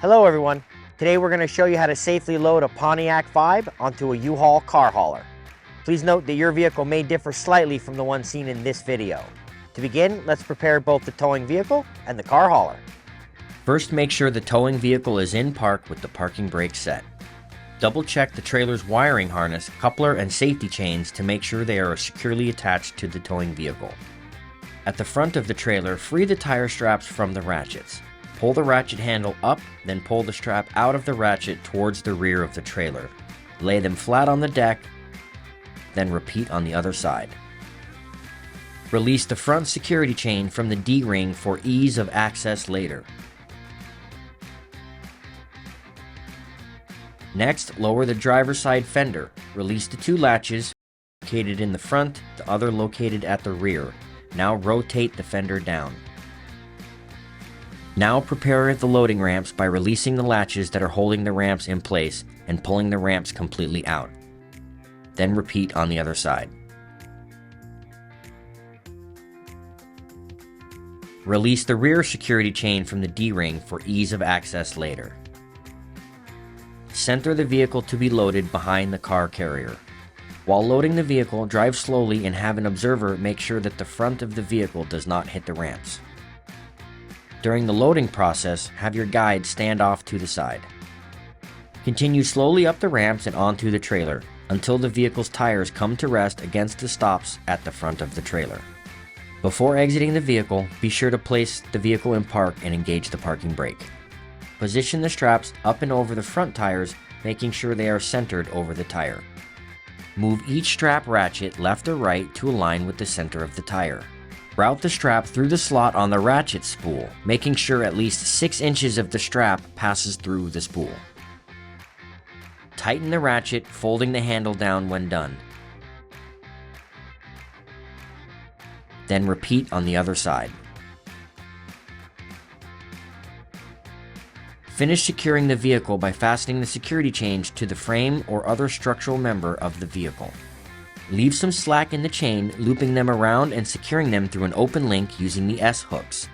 Hello everyone. Today we're going to show you how to safely load a Pontiac Vibe onto a U-Haul car hauler. Please note that your vehicle may differ slightly from the one seen in this video. To begin, let's prepare both the towing vehicle and the car hauler. First, make sure the towing vehicle is in park with the parking brake set. Double check the trailer's wiring harness, coupler, and safety chains to make sure they are securely attached to the towing vehicle. At the front of the trailer, free the tire straps from the ratchets. Pull the ratchet handle up, then pull the strap out of the ratchet towards the rear of the trailer. Lay them flat on the deck, then repeat on the other side. Release the front security chain from the D-ring for ease of access later. Next, lower the driver's side fender. Release the two latches, located in the front, the other located at the rear. Now rotate the fender down. Now prepare the loading ramps by releasing the latches that are holding the ramps in place and pulling the ramps completely out. Then repeat on the other side. Release the rear security chain from the D-ring for ease of access later. Center the vehicle to be loaded behind the car carrier. While loading the vehicle, drive slowly and have an observer make sure that the front of the vehicle does not hit the ramps. During the loading process, have your guide stand off to the side. Continue slowly up the ramps and onto the trailer until the vehicle's tires come to rest against the stops at the front of the trailer. Before exiting the vehicle, be sure to place the vehicle in park and engage the parking brake. Position the straps up and over the front tires, making sure they are centered over the tire. Move each strap ratchet left or right to align with the center of the tire. Route the strap through the slot on the ratchet spool, making sure at least 6 inches of the strap passes through the spool. Tighten the ratchet, folding the handle down when done. Then repeat on the other side. Finish securing the vehicle by fastening the security chains to the frame or other structural member of the vehicle. Leave some slack in the chain, looping them around and securing them through an open link using the S-hooks.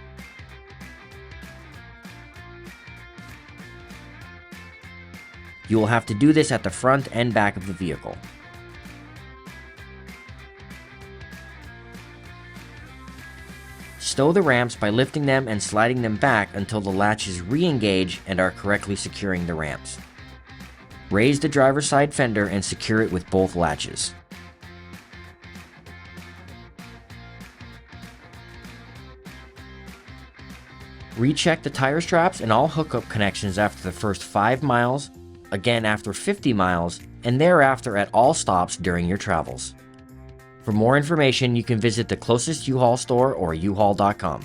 You will have to do this at the front and back of the vehicle. Stow the ramps by lifting them and sliding them back until the latches re-engage and are correctly securing the ramps. Raise the driver's side fender and secure it with both latches. Recheck the tire straps and all hookup connections after the first 5 miles, again after 50 miles, and thereafter at all stops during your travels. For more information, you can visit the closest U-Haul store or uhaul.com.